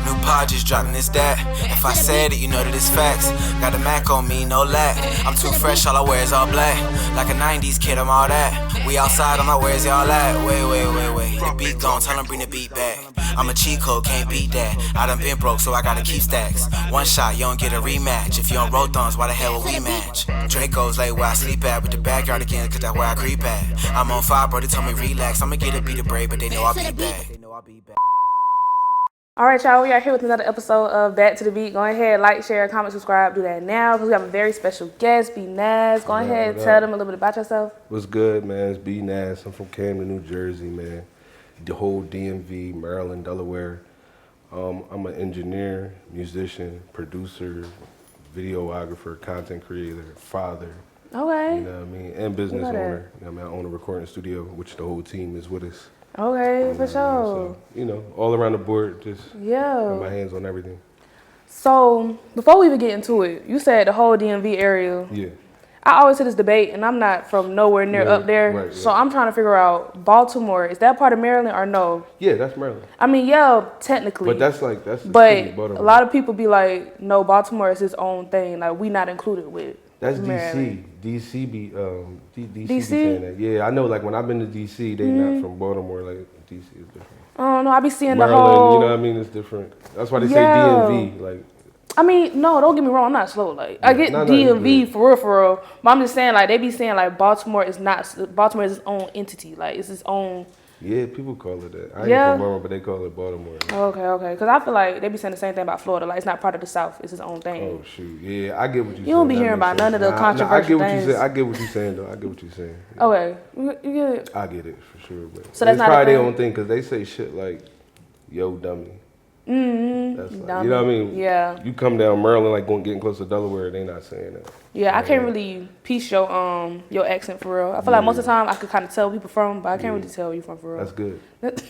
New pod just dropping this that. If I said it, you know that it's facts. Got a Mac on me, no lack. I'm too fresh, all I wear is all black. Like a 90s kid, I'm all that. We outside, I'm like, where's y'all at? Wait. The beat gone, tell them bring the beat back. I'm a cheat code, can't beat that. I done been broke, so I gotta keep stacks. One shot, you don't get a rematch. If you on road thumbs, why the hell would we match? Draco's like where I sleep at, with the backyard again, cause that's where I creep at. I'm on fire, bro, they told me relax. I'ma get a beat of brave, but they know I'll be back. All right, y'all, we are here with another episode of Back to the Beat. Go ahead, like, share, comment, subscribe, do that now, because we have a very special guest, BNAST. Go ahead and tell them a little bit about yourself. What's good, man? It's BNAST. I'm from Camden, New Jersey, man. The whole DMV, Maryland, Delaware. I'm an engineer, musician, producer, videographer, content creator, father. Okay. You know what I mean? And business owner. You know what I mean? I own a recording studio, which the whole team is with us. Okay, for sure. So, you know, all around the board, just have my hands on everything. So, before we even get into it, you said the whole DMV area. Yeah. I always hear this debate, and I'm not from nowhere near up there, right, so I'm trying to figure out, Baltimore, is that part of Maryland or no? Yeah, that's Maryland. I mean, yeah, technically. But that's the But city, a lot of people be like, no, Baltimore is its own thing. Like, we not included with That's Maryland. DC be DC be DC? saying that. Yeah, I know. Like when I've been to DC, they not from Baltimore. Like DC is different. I don't know. I be seeing Maryland, the whole. you know what I mean? It's different. That's why they say DMV. Like, I mean, no, don't get me wrong. I'm not slow. Like I get no, DMV for real. But I'm just saying, like they be saying, like Baltimore is its own entity. Like it's its own. Yeah, people call it that. I ain't from Baltimore, but they call it Baltimore. Okay. Because I feel like they be saying the same thing about Florida. Like it's not part of the South. It's its own thing. Oh shoot, yeah, I get what you. You don't be hearing about none of the controversial things. I get what you're saying though. I get what you're saying. Yeah. Okay, you get it. I get it for sure, but so that's it's not probably their own thing because they say shit like, "Yo, dummy." That's like, dummy. you know what I mean? Yeah. You come down Maryland like getting close to Delaware, they not saying that. Yeah, I can't really piece your accent for real. I feel like most of the time I could kind of tell where people from, but I can't really tell where you from for real. That's good. That's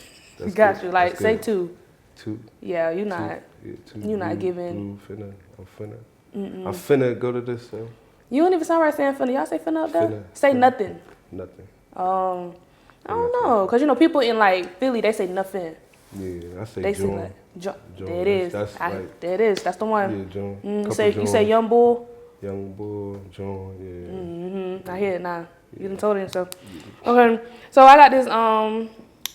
Got good. you. Like That's say good. two. Two. Yeah, you not. Yeah, two. You not giving. I'm finna go to this. You don't even sound right saying finna. Y'all say finna up there? Finna. Say nothing. Nothing. I don't know, cause you know people in like Philly they say nothing. Yeah, I say They John. say like John. John. There it is. There it is. That's the one. Yeah, John. You say young bull. Young bull, John. Yeah. I hear it now. You done told him so. Okay, so I got this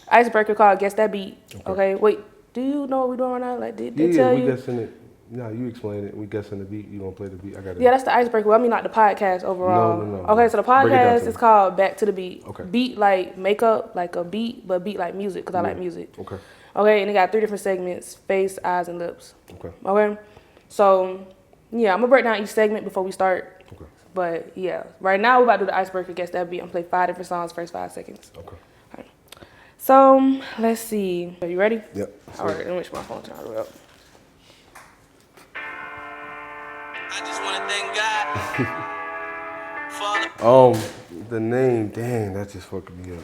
icebreaker called Guess That Beat. Okay, wait. Do you know what we're doing right now? Like, did they tell you? Yeah, we guessing it. No, you explain it. We guessing the beat. You gonna play the beat? I got it. Yeah, that's the icebreaker. Well, I mean, like the podcast overall. No. Okay, so the podcast is called Back to the Beat. Okay. Beat like makeup, like a beat, but beat like music, because I like music. Okay. Okay, and it got 3 different segments: face, eyes, and lips. Okay. So, yeah, I'm gonna break down each segment before we start. Okay. But yeah, right now we're about to do the icebreaker. Guess that beat. I'm gonna play 5 different songs, first 5 seconds. Okay. All right. So let's see. Are you ready? Yep. All right. Let me make my phone turn all the way up. I just want to thank God for the name, dang, that's just fucking me up.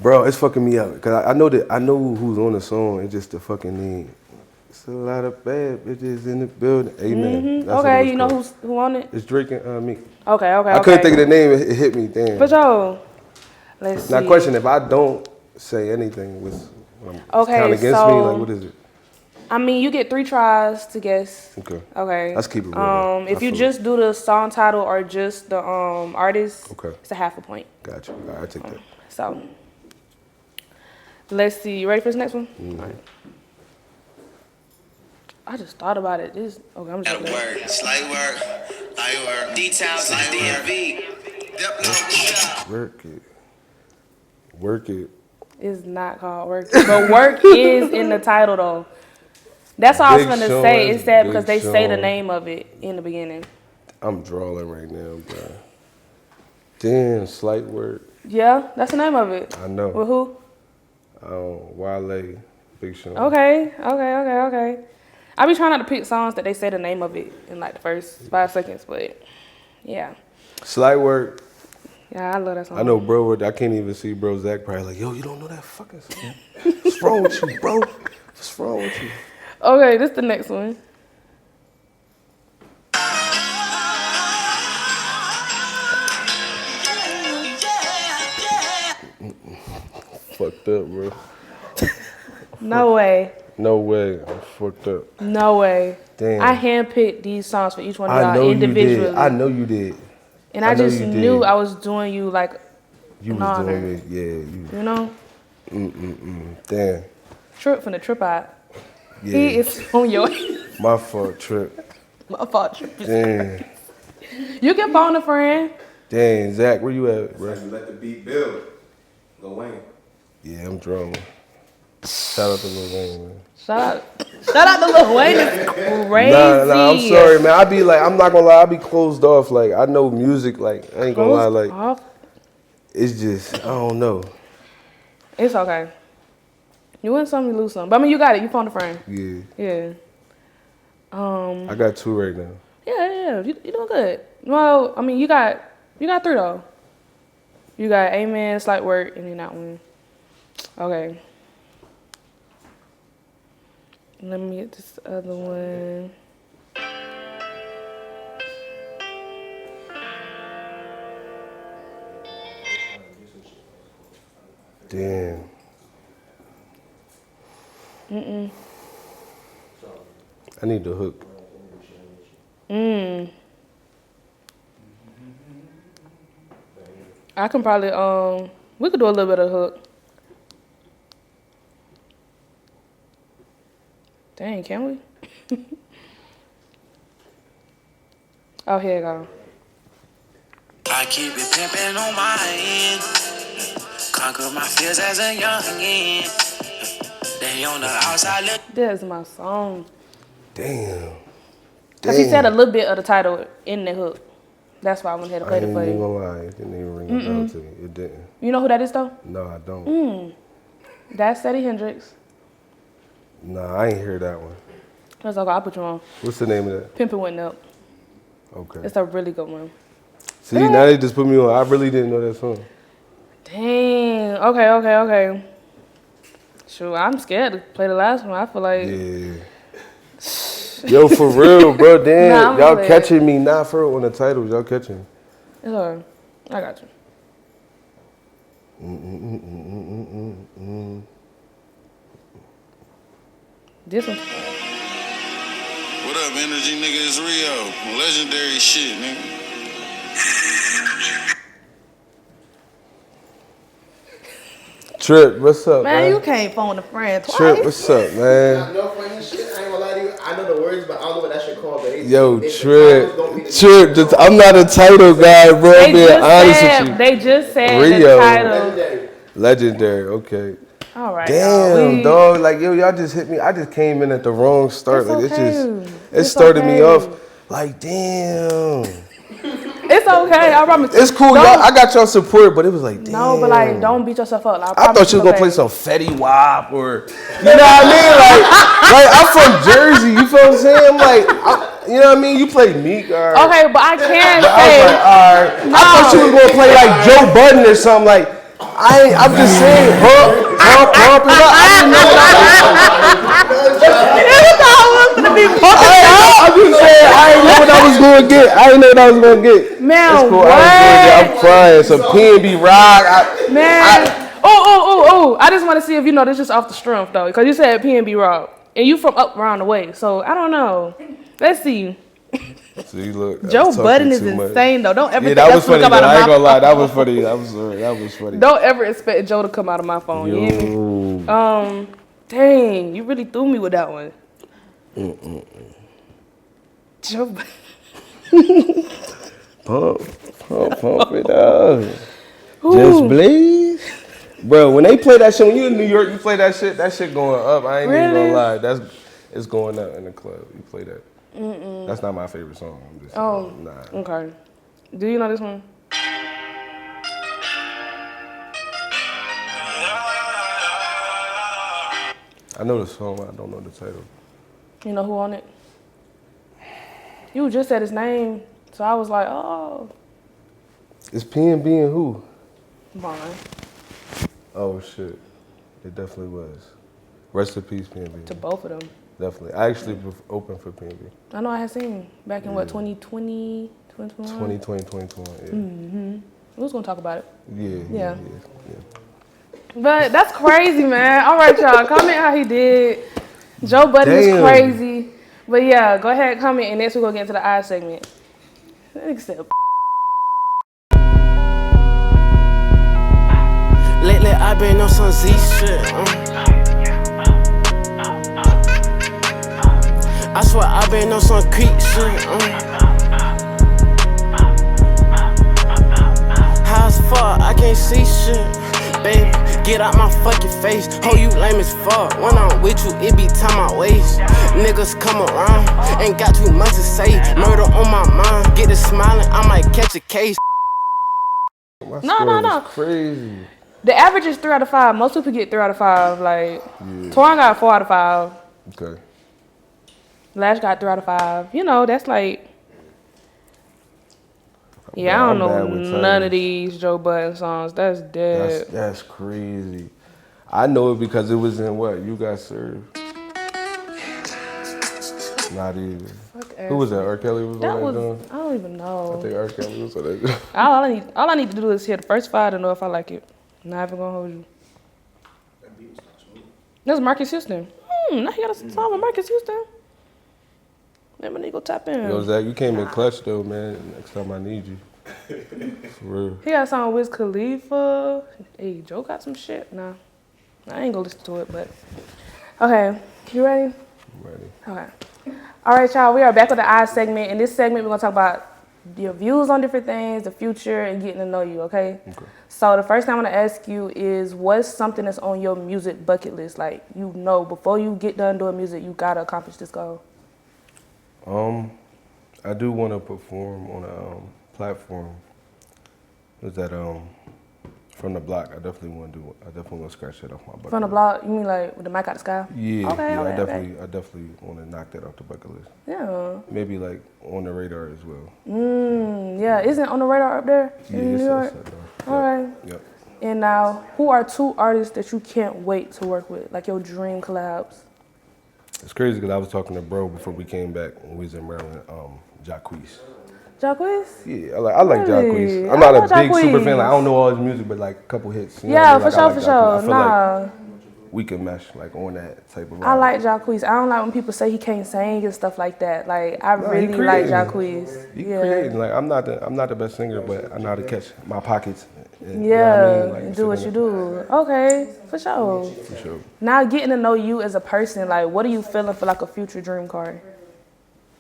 Bro, it's fucking me up. Cause I know who's on the song, it's just the fucking name. It's a lot of bad bitches in the building. Amen. That's Okay, you know who on it? It's Drake and me. Okay. I couldn't think of the name, it hit me, damn. For sure. Let's see. Now question, if I don't say anything, it's count against me, like what is it? I mean, you get 3 tries to guess. Okay. Let's keep it real. If you just do the song title or just the artist, it's a half a point. Gotcha. All right, I'll take that. So, let's see. You ready for this next one? Mm-hmm. All right. I just thought about it. I'm just at work. Slight work. Light work. Details like DMV. Work it. It's not called work. But work is in the title though. That's all I was gonna say. It's that because they say the name of it in the beginning. I'm drawing right now, bro. Damn, slight work. Yeah, that's the name of it. I know. With who? Wale, Big Sean. Okay. I be trying not to pick songs that they say the name of it in like the first 5 seconds, but yeah. Slight work. Yeah, I love that song. I know, bro. I can't even see, bro. Zach probably like, yo, you don't know that fucking song. What's wrong with you, bro? What's wrong with you? Okay, this is the next one. Fucked up, bro. No way. No way. I'm fucked up. No way. Damn. I handpicked these songs for each one of I y'all know individually. you did. I know you did. And I just knew I was doing you like you an was honor. doing me. Yeah. You know? Damn. Trip from the trip out. Yeah. He is on your My fault, Trip. My fault, Trip. Damn. You can phone a friend. Dang, Zach, where you at, bro? Let the beat build. Lil Wayne. Yeah, I'm drunk. Shout out to Lil Wayne, man. Shout out to Lil Wayne. It's crazy. Nah, I'm sorry, man. I be like, I'm not gonna lie, I be closed off. Like, I know music, like, I ain't gonna lie, like, off. it's just, I don't know. It's okay. You win some, you lose some. But I mean, you got it. You found a friend. Yeah. Yeah. I got 2 right now. Yeah. You doing good. Well, I mean, you got 3 though. You got Amen, Slight Work, and then that one. Okay. Let me get this other one. Damn. I need the hook. I can probably, we could do a little bit of hook. Dang, can we? Oh, here you go. I keep it pimpin' on my end. Conquer my fears as a youngin'. They on the outside look. This is my song. Damn. Because he said a little bit of the title in the hook. That's why I went ahead and I played ain't it for even you. gonna lie, it didn't even ring a bell to me. It didn't. You know who that is, though? No, I don't. That's Steady Hendrix. Nah, I ain't hear that one. That's okay, I'll put you on. What's the name of that? Pimpin' Went Up. Okay. It's a really good one. See, now they just put me on. I really didn't know that song. Dang. Okay. Shoot, I'm scared to play the last one. I feel like... Yeah. Yo, for real, bro. Damn, Nah, y'all play catching me. Not for real on the titles. Y'all catching me. It's alright. I got you. This one. What up, energy nigga? It's Rio. Legendary shit, nigga. Trip, what's up, man? You can't phone a friend twice. Trip, what's up, man? No funny shit. I ain't gonna lie to you. I know the words, but I don't know what that shit called. But Yo, Trip, I'm not a title guy, bro. I'm being honest with you. They just said Rio. the title. Legendary, okay. All right. Damn, dog. Like, yo, y'all just hit me. I just came in at the wrong start. It's Like, okay. it started me off. Like, damn. It's okay. I promise. It's cool, y'all. I got y'all support, but it was like, damn. No, but like, don't beat yourself up. Like, I thought you was gonna play some Fetty Wap or, you know what I mean? Like I'm from Jersey. You feel what I'm saying? Like, you know what I mean? You play Meek, or Okay, but I can't but I was say. like, all right. I thought you was gonna play like Joe Budden or something. Like, I'm just saying, pump it up. I didn't know what I'm just saying, I didn't know what I was gonna get. Man, It's cool. what? I'm crying. Some PNB rock. Oh! I just want to see if you know this just off the strength though, because you said PNB Rock, and you from up around the way, so I don't know. Let's see. See, look, Joe Budden is insane though. Don't ever think that was that's funny. gonna come out of I ain't my gonna lie, that phone. was funny. That was funny. Don't ever expect Joe to come out of my phone. You hear me? Dang, you really threw me with that one. Joe Budden. Pump it up. Just blaze. Bro, when they play that shit, when you in New York, you play that shit going up. I ain't even gonna lie. It's going up in the club. You play that. That's not my favorite song. I'm just nah. Okay. Do you know this one? I know the song, I don't know the title. You know who on it? You just said his name, so I was like, oh. It's PNB and who? Vaughn. Oh shit. It definitely was. Rest in peace, PNB. To both of them. Definitely. I actually opened for PNB. I know I had seen back in 2020, 2021? 2020, 2021, yeah. We was gonna talk about it. Yeah. But that's crazy, man. All right, y'all. Comment how he did. Joe Budden is crazy. But yeah, go ahead and comment, and next we're going to get into the eye segment. Except. Lately I been on some Z shit. I swear I been on some creep shit. High as fuck, I can't see shit. Baby, get out my fucking face. Ho, you lame as fuck. When I'm with you, it be time my waist. Niggas come around, ain't got too much to say. Murder on my mind, get it smiling, I might catch a case. No. Crazy. The average is 3 out of 5. Most people get 3 out of 5. Like, Torin got 4 out of 5. Okay. Lash got 3 out of 5. You know, that's like. Yeah, I don't know none of these Joe Budden songs. That's dead. That's crazy. I know it because it was in what? You Got Served. Not either. Who was that? R. Kelly was That on was. that joint? I don't even know. I think R. Kelly was on that joint. All I need to do is hear the first 5 to know if I like it. Not even gonna hold you. That's Marcus Houston. Now he got a song with Marcus Houston. Let me go tap in. Yo, Zach, you came in clutch though, man. Next time I need you. For real. He got a song with Wiz Khalifa. Hey, Joe got some shit. Nah, I ain't gonna listen to it, but okay. You ready? I'm ready. Okay. All right, y'all. We are back with the eye segment. In this segment, we're gonna talk about your views on different things, the future, and getting to know you. Okay. So the first thing I want to ask you is, what's something that's on your music bucket list? Like, you know, before you get done doing music, you gotta accomplish this goal. I do want to perform on a platform. Was that From the Block? I definitely want to do. I definitely want to scratch that off my bucket. From the block, you mean like with the mic out the sky? Yeah, Okay, yeah. okay, I definitely want to knock that off the bucket list. Yeah. Maybe like on the radar as well. Yeah. Isn't it on the radar up there Yeah, in New York? All right. Yep. And now, who are 2 artists that you can't wait to work with? Like your dream collabs? It's crazy because I was talking to bro before we came back when we was in Maryland. Jacquees. Jacquees? Yeah, I like Really? Jacquees. I'm not a big Jacquees. super fan. Like, I don't know all his music, but like a couple hits. You know Yeah, what I mean? for Like, sure, I for like Jacquees. sure. I feel Nah. like we can mesh like on that type of. I like Jacquees. I don't like when people say he can't sing and stuff like that. Like, I really like Jacquees. He creating. Like, I'm not the best singer, but I know how to catch my pockets. And, Yeah, you know what I mean? Like, do what you do. Okay, for sure. For sure. Now, getting to know you as a person, like, what are you feeling for like a future dream car?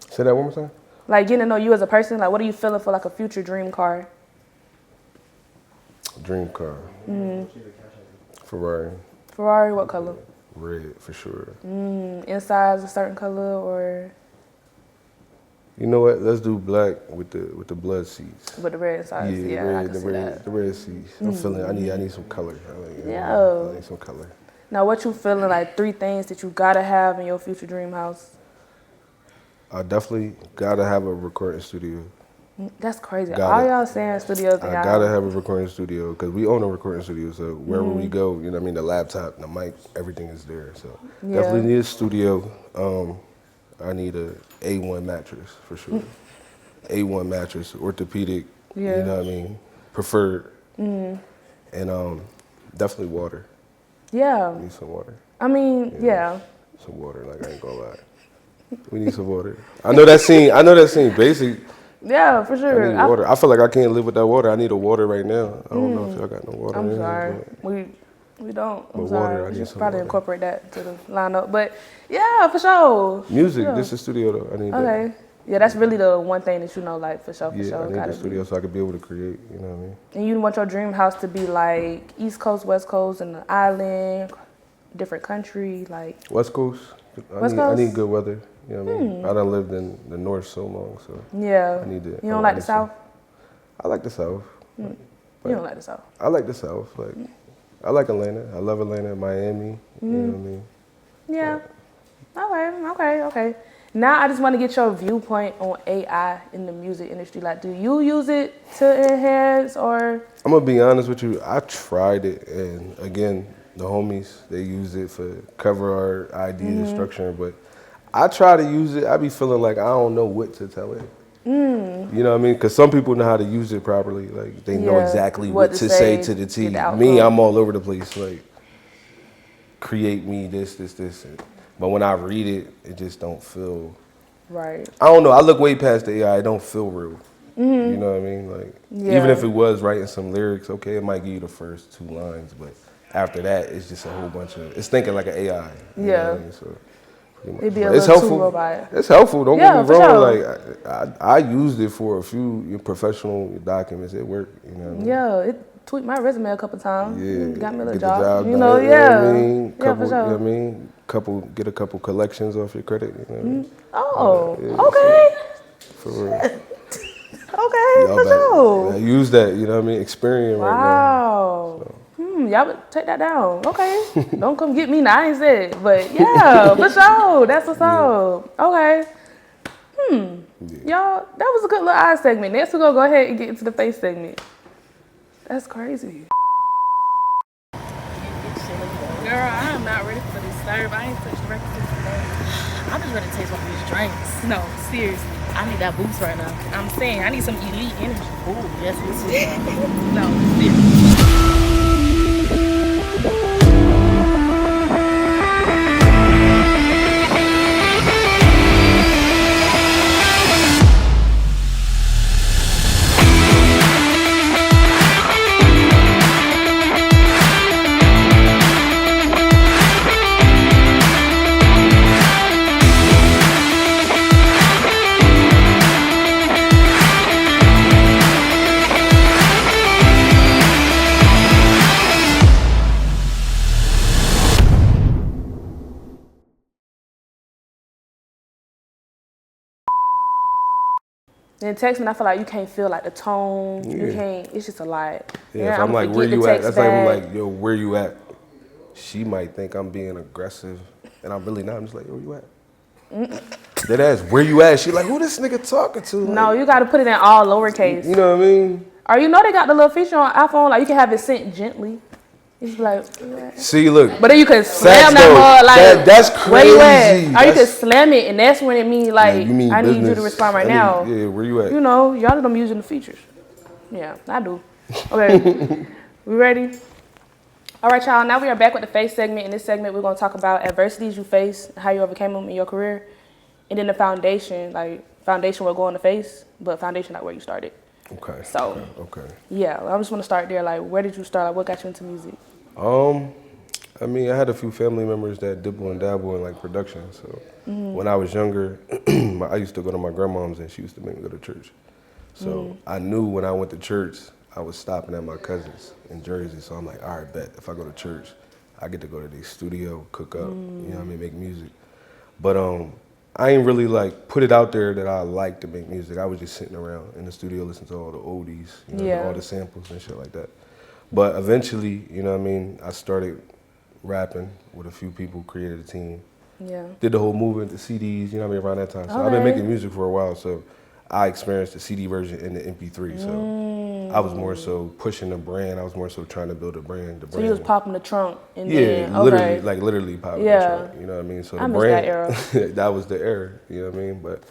Say that one more time. Like, getting to know you as a person, like, what are you feeling for like a future dream car? Dream car. Ferrari. Ferrari, what color? Red for sure. Inside's a certain color, or You know what? Let's do black with the blood seats. with the red inside? Yeah, I can see that. The red seats. I'm feeling. I need some color. Yeah. I need some color. Now, what you feeling like 3 things that you gotta have in your future dream house? I definitely gotta have a recording studio. That's crazy. Gotta. All y'all saying studios. I gotta have a recording studio because we own a recording studio. So wherever we go, you know what I mean, the laptop, the mic, everything is there. So definitely need a studio. I need a A1 mattress for sure. A1 mattress, orthopedic. Yeah. You know what I mean, preferred. And definitely water. Yeah. Need some water. I mean, yeah. Some water. Like, I ain't gonna lie. We need some water. I know that seems basic. Yeah, for sure. I need water. I feel like I can't live without water. I need a water right now. I don't know if y'all got no water. I'm in sorry. here, but We don't. I'm But sorry. water, I We need should some probably water. incorporate that to the lineup. But yeah, for sure. music. Yeah. This is a studio though. I need that. Okay. Yeah, that's really the one thing that you know, like, for sure, for Yeah, sure. I need Gotta the studio so I could be able to create. You know what I mean? And you want your dream house to be like East Coast, West Coast, and the island, different country, like. West Coast. West I Coast? need good weather. You know what I mean? I done lived in the north so long, so Yeah. I need to. You don't like the South? I like the South. You don't like the South. I like the South. Like, I like Atlanta. I love Atlanta, Miami. You know what I mean? Yeah. Okay. Now I just want to get your viewpoint on AI in the music industry. Like, do you use it to enhance or? I'm gonna be honest with you. I tried it, and again, the homies they use it for cover art, idea structure. But I try to use it. I be feeling like I don't know what to tell it. You know what I mean? Because some people know how to use it properly. Like, they know exactly what to say to the T. Me, I'm all over the place. Like, create me this. But when I read it, it just don't feel... Right. I don't know. I look way past the AI. It don't feel real. You know what I mean? Like, even if it was writing some lyrics, okay, it might give you the first 2 lines, but after that, it's just a whole bunch of... It's thinking like an AI. You know what I mean? So, it'd be a it's little helpful. too robot. It's helpful. Don't get me wrong. Sure. Like, I used it for a few professional documents at work. You know what I mean? Yeah, it tweaked my resume a couple times. Yeah, Got me a little get job. the You know, what I mean? Yeah, for sure. You know what I mean? Get a couple collections off your credit. You know what I mean? Oh, okay. For real. Okay, for sure. I use that, you know what I mean? Experience right now. Wow. Y'all would take that down. Okay. Don't come get me now. I ain't said it. But yeah, for sure. That's what's up. Okay. Y'all, that was a good little eye segment. Next we're gonna go ahead and get into the face segment. That's crazy. Girl, I am not ready for this serve. I ain't touched the record since today. I'm just ready to taste one of these drinks. No, seriously. I need that boost right now. I'm saying I need some elite energy. Ooh, yes, this is. No, seriously. In texting, I feel like you can't feel like the tone. You can't. It's just a lot. Yeah, if I'm like, where you at? That's like, I'm like, yo, where you at? She might think I'm being aggressive, and I'm really not. I'm just like, yo, where you at? That ass, where you at? She like, who this nigga talking to? Like, No, you got to put it in all lowercase. you know what I mean? Or you know they got the little feature on iPhone, like you can have it sent gently. It's like, See, look. but then you can slam that mug like, that's crazy. where you at? Or you can slam it, and that's when it means like, you mean I need business. you to respond right now. Yeah, where you at? You know, y'all them using the features. Yeah, I do. Okay, we ready? All right, y'all. Now we are back with the face segment. In this segment, we're gonna talk about adversities you face, how you overcame them in your career, and then the foundation. Like foundation will go on the face, but foundation not where you started. Okay. So, okay. Yeah, I just want to start there. Like, where did you start? Like, what got you into music? I mean, I had a few family members that dibble and dabble in like production. So when I was younger, I used to go to my grandmom's and she used to make me go to church. So I knew when I went to church, I was stopping at my cousin's in Jersey. So I'm like, all right, bet if I go to church, I get to go to the studio, cook up, you know what I mean, make music. But I ain't really like put it out there that I like to make music. I was just sitting around in the studio listening to all the oldies, you know, all the samples and shit like that. But eventually, you know what I mean, I started rapping with a few people, created a team. Yeah. Did the whole movement, the CDs, you know what I mean, around that time. So I've been making music for a while, so I experienced the CD version and the MP3. So I was more so pushing the brand. I was more so trying to build a brand. So you was popping the trunk and then literally popping the trunk. You know what I mean? So I the miss brand, that era. that was the era. You know what I mean? But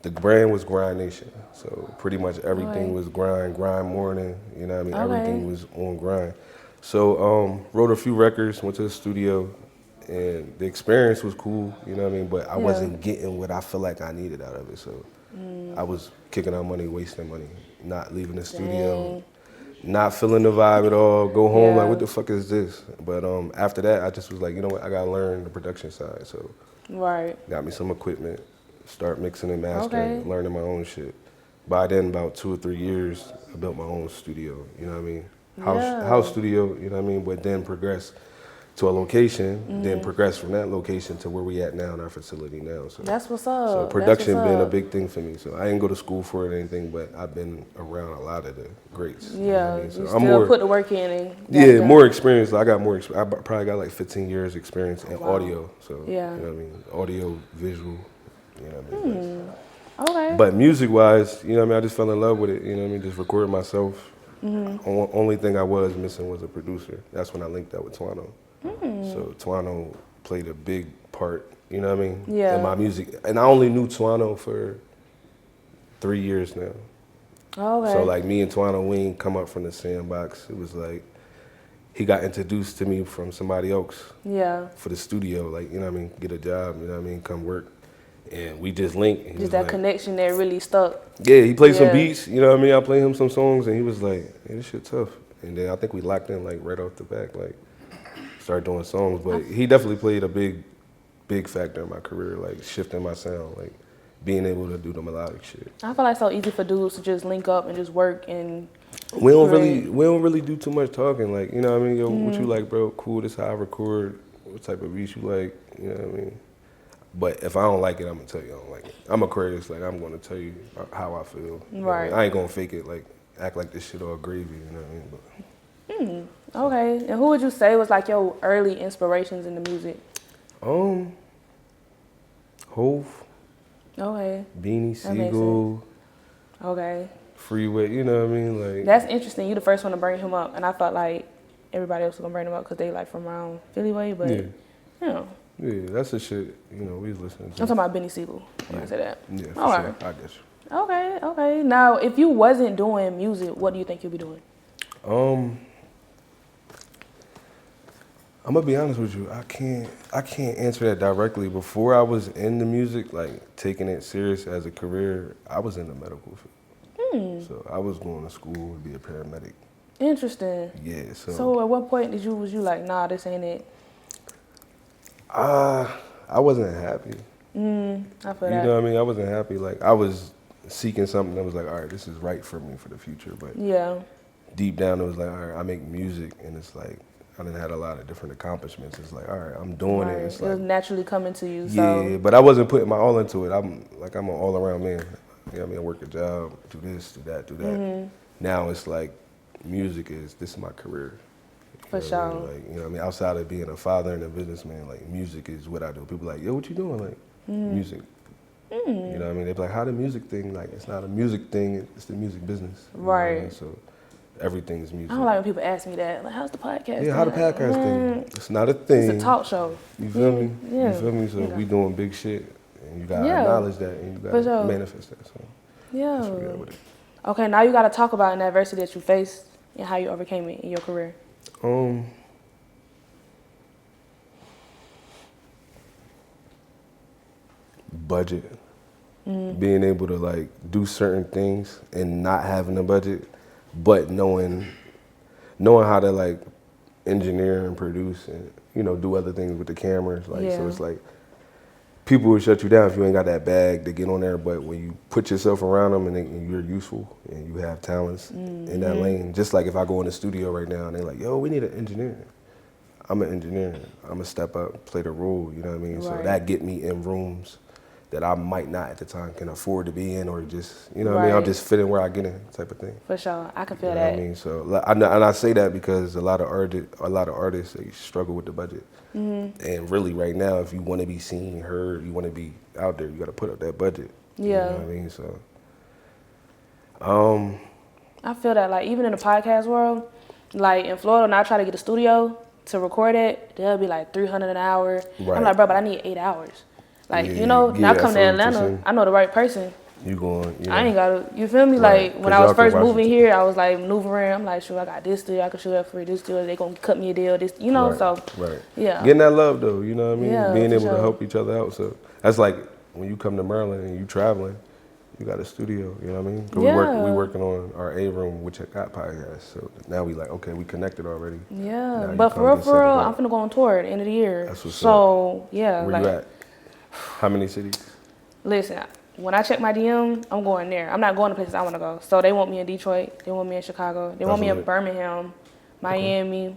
the brand was Grind Nation. So pretty much everything was grind morning. You know what I mean? Everything was on grind. So wrote a few records, went to the studio, and the experience was cool. You know what I mean? But I wasn't getting what I feel like I needed out of it. So I was kicking out money, wasting money, not leaving the studio, not feeling the vibe at all. Go home like, what the fuck is this? But after that, I just was like, you know what? I gotta learn the production side. So got me some equipment, start mixing and mastering, learning my own shit. By then, about 2 or 3 years, I built my own studio. You know what I mean? House studio. You know what I mean? But then progress to a location, then progress from that location to where we at now in our facility now. So that's what's up. So production been a big thing for me. So I didn't go to school for it or anything, but I've been around a lot of the greats. Yeah, you know what I mean? So you still put the work in. And more experience. I got more. I probably got like 15 years experience in audio. So you know what I mean, audio, visual. You know what I mean. Okay. But music wise, you know what I mean, I just fell in love with it. You know what I mean, just recorded myself. Only thing I was missing was a producer. That's when I linked up with Twano. So Twano played a big part, you know what I mean, in my music. And I only knew Twano for 3 years now. Okay. So like me and Twano, we ain't come up from the sandbox. It was like he got introduced to me from somebody else. Yeah. For the studio, like, you know what I mean, get a job, you know what I mean, come work. And we just linked. Just that connection that really stuck. Yeah, he played some beats, you know what I mean? I played him some songs and he was like, hey, this shit tough. And then I think we locked in like right off the back, like started doing songs. But he definitely played a big factor in my career, like shifting my sound, like being able to do the melodic shit. I feel like it's so easy for dudes to just link up and just work and we don't really do too much talking, like, you know what I mean? Yo, what you like, bro? Cool, this how I record, what type of beats you like, you know what I mean? But if I don't like it, I'm gonna tell you I don't like it. I'm Aquarius, like I'm gonna tell you how I feel. You know what I mean? I ain't gonna fake it, like act like this shit all gravy, you know what I mean? But okay. And who would you say was like your early inspirations in the music? Hove. Okay. Beanie Siegel. Okay. Freeway, you know what I mean? Like that's interesting. You the first one to bring him up, and I felt like everybody else was gonna bring him up because they like from around Philly way, but you know. Yeah, that's the shit, you know, we was listening to. I'm talking about Benny Siegel when I say that. Yeah, for sure. I guess. Okay. Now, if you wasn't doing music, what do you think you'd be doing? I'm gonna be honest with you. I can't answer that directly. Before I was in the music, like taking it serious as a career, I was in the medical field. So I was going to school to be a paramedic. Interesting. Yeah. So at what point was you like, nah, this ain't it? I wasn't happy. I feel that. You know what I mean? I wasn't happy. Like I was seeking something that was like, all right, this is right for me for the future. But deep down, it was like, all right, I make music, and it's like I done had a lot of different accomplishments. It's like, all right, I'm doing it. It's it was naturally coming to you. Yeah, but I wasn't putting my all into it. I'm an all around man. You know what I mean? I work a job, do this, do that, do that. Now it's like music this is my career. For sure. I mean? Like, you know what I mean? Outside of being a father and a businessman, like music is what I do. People are like, yo, what you doing? Like music. You know what I mean? They're like, how the music thing? Like it's not a music thing, it's the music business. You know what I mean? So everything is music. I don't like when people ask me that. Like, how's the podcast? Yeah, how the podcast thing? It's not a thing. It's a talk show. You feel me? Yeah. You feel me? So we doing big shit, and you gotta acknowledge that, and you gotta manifest that. So that's where we at with it. Okay, now you gotta talk about an adversity that you faced and how you overcame it in your career. Budget. Being able to like do certain things and not having a budget, but knowing how to like engineer and produce and, you know, do other things with the cameras. Like so it's like people will shut you down if you ain't got that bag to get on there, but when you put yourself around them and you're useful and you have talents in that lane, just like if I go in the studio right now and they're like, yo, we need an engineer. I'm an engineer. I'm gonna step up, play the role, you know what I mean? So that get me in rooms that I might not at the time can afford to be in, or just, you know what I mean? I'm just fitting where I get in, type of thing. For sure, I can feel you know that. What I mean, so and I say that because a lot of artists they struggle with the budget, and really right now, if you want to be seen, heard, you want to be out there, you got to put up that budget. You know what I mean? So, I feel that, like even in the podcast world, like in Florida, when I try to get a studio to record it, they'll be like $300 an hour. Right. I'm like, bro, but I need 8 hours. Like, you know, now I come to Atlanta, I know the right person. You going, you know. I ain't gotta, you feel me? Like, when I was first moving here, I was like maneuvering. I'm like, sure, I got this deal, I can shoot up for this deal, they gonna cut me a deal, this, you know, so. Getting that love though, you know what I mean? Yeah, being able to help each other out. So that's like when you come to Maryland and you traveling, you got a studio, you know what I mean? 'Cause we working on our A room, which I got podcast. So now we like, okay, we connected already. Yeah, but for real, I'm finna go on tour at the end of the year. That's what's up. Yeah. Where you at? How many cities? Listen, when I check my DM, I'm going there. I'm not going to places I want to go. So they want me in Detroit. They want me in Chicago. They want me in Birmingham, Miami,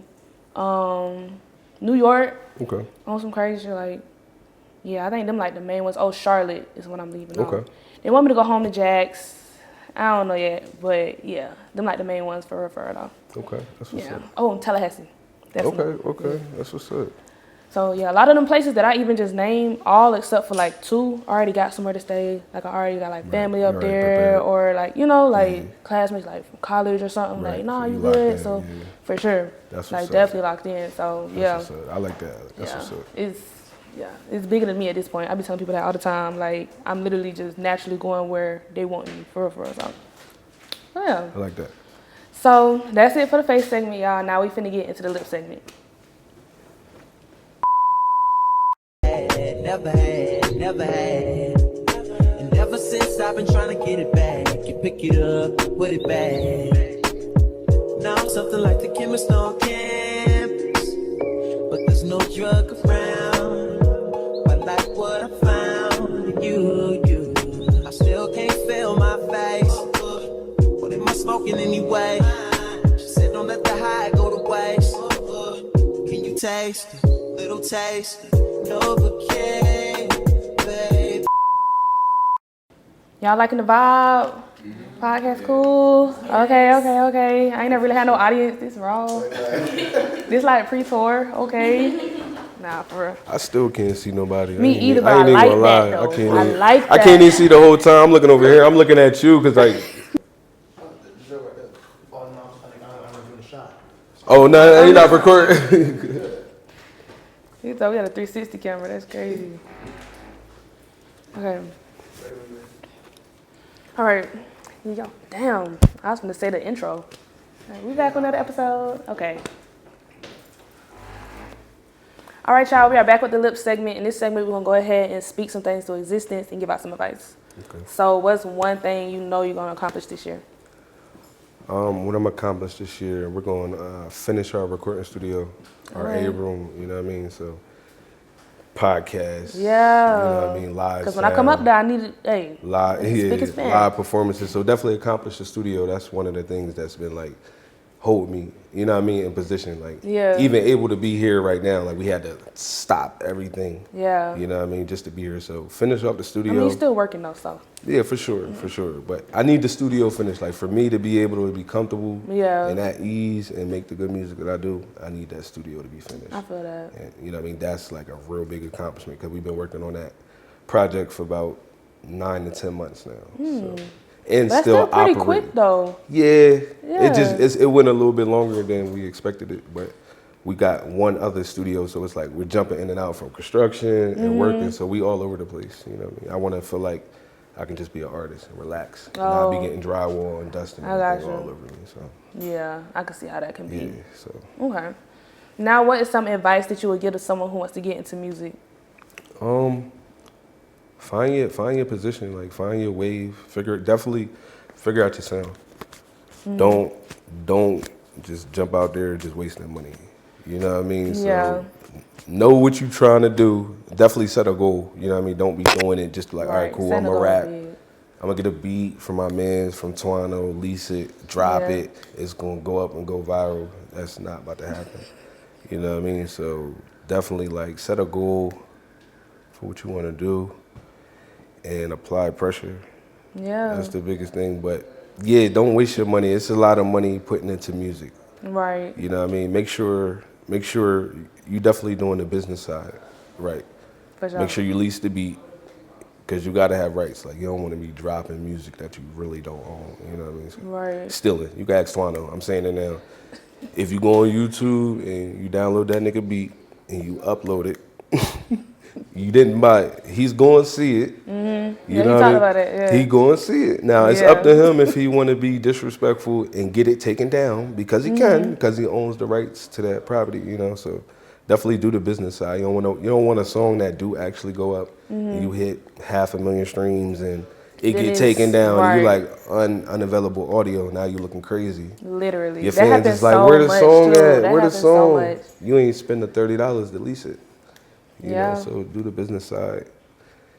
New York. Okay. On some crazy shit, like, I think them like the main ones. Oh, Charlotte is what I'm leaving on. They want me to go home to Jax. I don't know yet, but them like the main ones for real though. Okay, that's what's up. Oh, and Tallahassee. Definitely. Okay, that's what's up. So a lot of them places that I even just named, all except for like 2, already got somewhere to stay. Like I already got like family up there, or like, you know, like classmates like from college or something. Like, nah, you good. So for sure, that's like definitely locked in. So that's what's up. I like that. That's what's up. Yeah, it's bigger than me at this point. I be telling people that all the time. Like, I'm literally just naturally going where they want me, for real. So, yeah. I like that. So, that's it for the face segment, y'all. Now we finna get into the lip segment. Never had. And ever since I've been trying to get it back, you pick it up, put it back. Now I'm something like the chemist on campus, but there's no drug around. I like what I found in you. I still can't feel my face. What am I smoking anyway? She said don't let the high go to waste. Can you taste it? Little taste, Novocaine, babe. Y'all liking the vibe? Podcast cool? Okay. I ain't never really had no audience this raw. This like pre-tour, okay. Nah, for real. I still can't see nobody. Me either, but I ain't I even like gonna that, lie. though. I I can't even see the whole time. I'm looking over here. I'm looking at you because like. Oh no, you're not recording. He thought we had a 360 camera. That's crazy. Okay. All right. Here you go. Damn. I was going to say the intro. All right, we back on another episode. Okay. All right, y'all. We are back with the lip segment. In this segment, we're going to go ahead and speak some things to existence and give out some advice. Okay. So what's one thing you know you're going to accomplish this year? What I'm accomplished this year, we're going to finish our recording studio, our A-room, you know what I mean? So, podcast, yeah, you know what I mean? Live because when I come up there, I need, live performances. So definitely accomplish the studio. That's one of the things that's been like, hold me, you know what I mean, in position. Like, even able to be here right now, like we had to stop everything. Yeah. You know what I mean, just to be here. So finish up the studio. I mean, you're still working though, so. Yeah, for sure. But I need the studio finished. Like for me to be able to be comfortable and at ease and make the good music that I do, I need that studio to be finished. I feel that. And you know what I mean? That's like a real big accomplishment because we've been working on that project for about 9 to 10 months now. So. And that's still pretty quick though. Yeah. It went a little bit longer than we expected it, but we got one other studio, so it's like we're jumping in and out from construction and working, so we all over the place. You know what I mean? I want to feel like I can just be an artist and relax, and not be getting drywall and dust and everything all over me. So yeah, I can see how that can be. Yeah. So okay. Now, what is some advice that you would give to someone who wants to get into music? Find your position, like find your wave. Definitely figure out your sound. Don't just jump out there just wasting money. You know what I mean? So know what you're trying to do. Definitely set a goal. You know what I mean? Don't be doing it just like, all right, cool, I'm gonna rap. I'm gonna get a beat from my mans from Toronto, lease it, drop it. It's gonna go up and go viral. That's not about to happen. You know what I mean? So definitely like set a goal for what you want to do and apply pressure. Yeah. That's the biggest thing. But yeah, don't waste your money. It's a lot of money putting into music. Right. You know what I mean? Make sure you definitely doing the business side, right? For sure. Make sure you lease the beat, because you got to have rights. Like, you don't want to be dropping music that you really don't own, you know what I mean? So right. Stealing. You can ask Twano. I'm saying it now. If you go on YouTube and you download that nigga beat and you upload it, you didn't buy it. He's going to see it. Mm-hmm. You know what I mean? About it. Yeah. He going to see it. Now, it's up to him if he want to be disrespectful and get it taken down, because he can, because he owns the rights to that property, you know? So definitely do the business side. You don't want a song that do actually go up and you hit 500,000 streams and it get taken down. Right. And you like unavailable audio. Now you looking crazy. Literally. Your fans is like, where the song at? Where the song? You ain't spend the $30 to lease it. You know, so do the business side.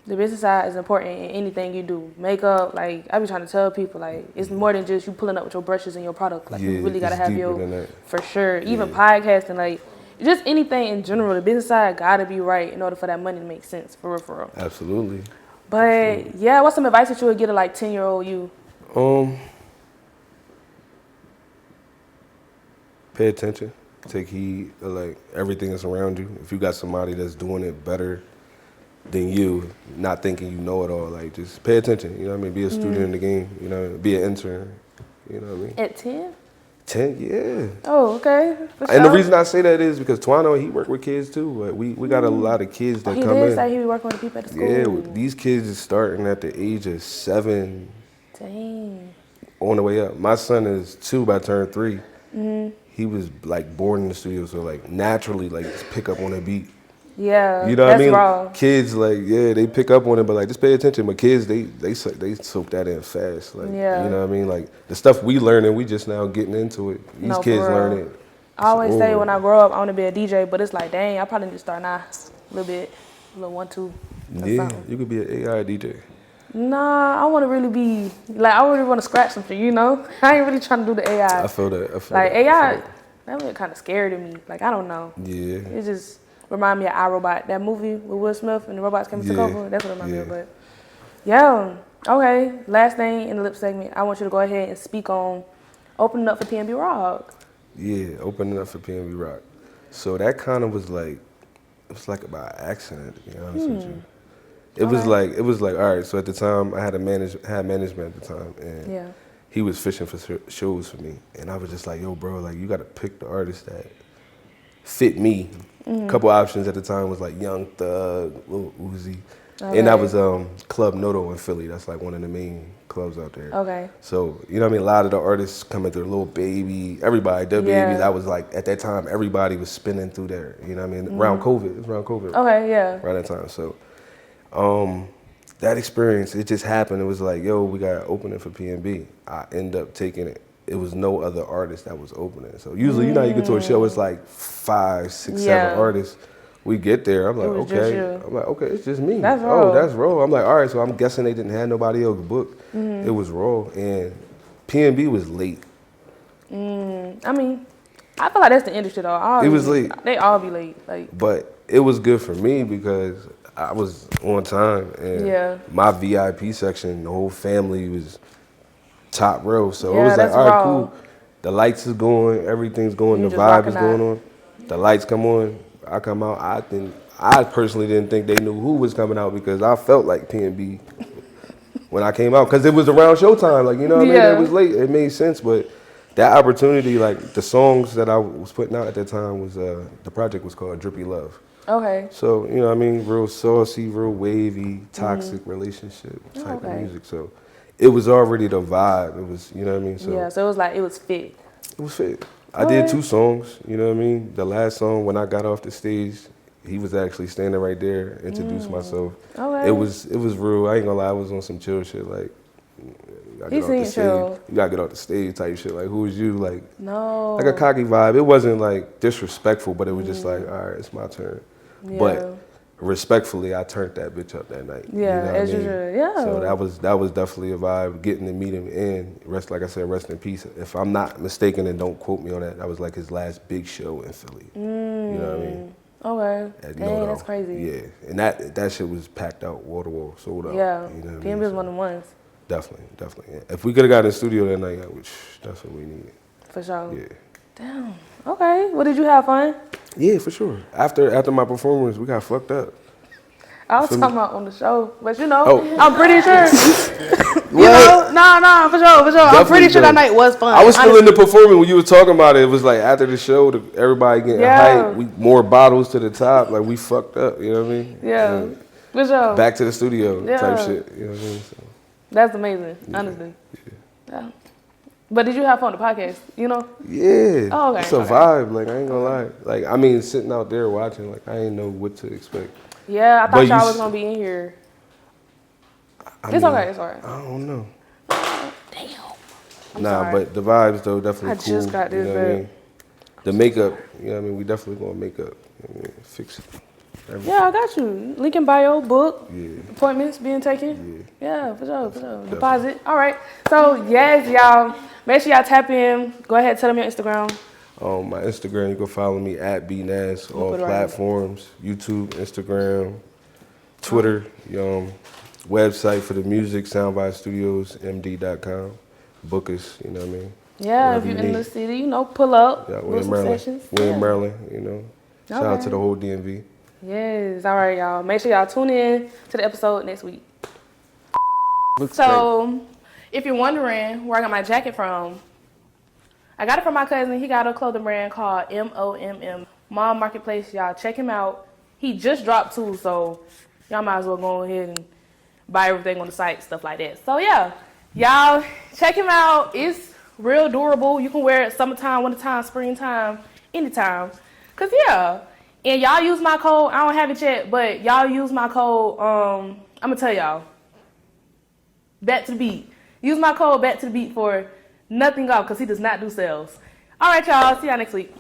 The business side is important in anything you do. Makeup, like I be trying to tell people, like it's more than just you pulling up with your brushes and your product. Like you really gotta have your, for sure. Even podcasting, like just anything in general, the business side gotta be right in order for that money to make sense. For real. Absolutely. But yeah, what's some advice that you would give to like 10-year-old you? Pay attention. Take heed of like everything that's around you. If you got somebody that's doing it better than you, not thinking you know it all, like just pay attention. You know what I mean? Be a student in the game. You know, be an intern. You know what I mean? At 10? 10, yeah. Oh, okay. For And the sure. reason I say that is because Twano, he worked with kids too. But we got a lot of kids that He come did in. say he was working with the people at the school. Yeah, these kids is starting at the age of 7 Dang. on the way up. My son is 2 by turn 3. He was like born in the studio, so like naturally like pick up on a beat. Yeah, You know what I that's mean? raw. Kids like they pick up on it, but like just pay attention. But kids they soak that in fast. Like Yeah. you know what I mean? Like the stuff we learning, we just now getting into it. These No, kids for real. learn it. I always say over. when I grow up, I want to be a DJ, but it's like, dang, I probably need to start now. A little bit, a little 1, 2. Or Yeah, something. you could be an AI DJ. Nah, I want to really be, like, I really want to scratch something, you know? I ain't really trying to do the AI. I feel that. Like, AI, that was kind of scary to me. Like, I don't know. Yeah. It just remind me of iRobot, that movie with Will Smith and the robots came and took Yeah. over. That's what it reminds me of. Yeah. But yeah, okay. Last thing in the lip segment, I want you to go ahead and speak on opening up for PNB Rock. Yeah, opening up for PNB Rock. So that kind of was like, it was like by accident, to be honest with you. It was like, all right. So at the time, I had management at the time, and Yeah. he was fishing for shows for me, and I was just like, yo, bro, like you got to pick the artist that fit me. Couple options at the time was like Young Thug, Lil Uzi, and that was Club Noto in Philly. That's like one of the main clubs out there. Okay. So you know what I mean. A lot of the artists coming through, Lil Baby, everybody, the Yeah. Baby. That was like at that time, everybody was spinning through there. You know what I mean? Around COVID, it was around COVID. Okay, yeah. Around that time. So that experience, it just happened. It was like, yo, we got an opening for PNB. I end up taking it. It was no other artist that was opening. So usually, you know, you get to a show, it's like 5, 6, 7 artists. We get there, I'm like, It was just okay. you. I'm like, okay, it's just me. That's Oh, raw. that's raw. I'm like, all right, so I'm guessing they didn't have nobody else booked. It was raw. And PNB was late. I mean, I feel like that's the industry though. It was late. They all be late. Like, But it was good for me because I was on time. And Yeah. my VIP section, the whole family was top row. So Yeah, it was like, that's all right, raw. cool. The lights is going, everything's going, You the just vibe is rocking going out. on. The lights come on, I come out. I personally didn't think they knew who was coming out because I felt like PNB when I came out because it was around showtime. Like, you know what I mean? Yeah. It was late. It made sense. But that opportunity, like the songs that I was putting out at that time was, the project was called Drippy Love. okay. So, you know what I mean? Real saucy, real wavy, toxic relationship type of Okay. music. So it was already the vibe. It was, you know what I mean? So Yeah, so it was like, it was fit. it was fit. I did 2 songs, you know what I mean? The last song, when I got off the stage, he was actually standing right there, introduced myself. Okay. It was real. I ain't gonna lie, I was on some chill shit. Like, you gotta He get off the seemed stage. chill. You gotta get off the stage type shit. Like, who is you? Like, No. like a cocky vibe. It wasn't like disrespectful, but it was just like, all right, it's my turn. Yeah. But respectfully, I turned that bitch up that night. Yeah, you know what as I mean? usual, yeah. So that was definitely a vibe. Getting to meet him and like I said, rest in peace. If I'm not mistaken, and don't quote me on that, that was like his last big show in Philly. You know what I mean? Okay. At Dang, Noto. that's crazy. Yeah, and that shit was packed out, wall to wall, sold out. Yeah. You know what I PNB mean? was one of the ones, Definitely. Yeah. If we could have got in the studio that night, that's what we needed. for sure. Yeah. Damn. Okay. Well, did you have fun? Yeah, for sure. After my performance, we got fucked up. I was talking about on the show, but you know, Oh. I'm pretty sure. You know, nah, for sure. I'm pretty sure that night was fun. I was still in the honestly. performance when you were talking about it. It was like after the show, everybody getting Yeah. hype. We more bottles to the top. Like we fucked up. You know what I mean? Yeah, for sure. Back to the studio Yeah. type shit. You know what I mean? So, That's amazing, honestly. Yeah. But did you have fun on the podcast? You know? yeah. Oh, okay, It's a okay. vibe. Like I ain't gonna lie. Like I mean, sitting out there watching, like I ain't know what to expect. Yeah, I But thought you y'all s- was gonna be in here. I It's mean, okay. It's alright. I don't know. I'm Nah, sorry. but the vibes though definitely I cool. just got you this know what I back. mean? The makeup, you know what I mean? We definitely gonna make up. You know what I mean? Fix it. Everything. Yeah, I got you. Link in bio, book, Yeah. appointments being taken. Yeah, for sure. Deposit. All right. So, yes, y'all, make sure y'all tap in. Go ahead, tell them your Instagram. My Instagram, you can follow me at BNAST, all put it right here. platforms, YouTube, Instagram, Twitter, website for the music, soundbystudiosmd.com. Book us, you know what I mean? Yeah, Whatever if you're you in the need. city, you know, pull up. Yeah, do we're in some Maryland. sessions. We're Yeah. in Maryland, you know. Shout out to Okay. the whole DMV. Yes. All right, y'all. Make sure y'all tune in to the episode next week. Looks So, if you're wondering where I got my jacket from, I got it from my cousin. He got a clothing brand called MOMM. Mom Marketplace. Y'all check him out. He just dropped 2, so y'all might as well go ahead and buy everything on the site, stuff like that. So yeah, y'all check him out. It's real durable. You can wear it summertime, wintertime, springtime, anytime. Cause yeah, and y'all use my code. I don't have it yet, but y'all use my code. I'm gonna tell y'all. Back to the beat. Use my code back to the beat for nothing off, cause he does not do sales. All right, y'all. See y'all next week.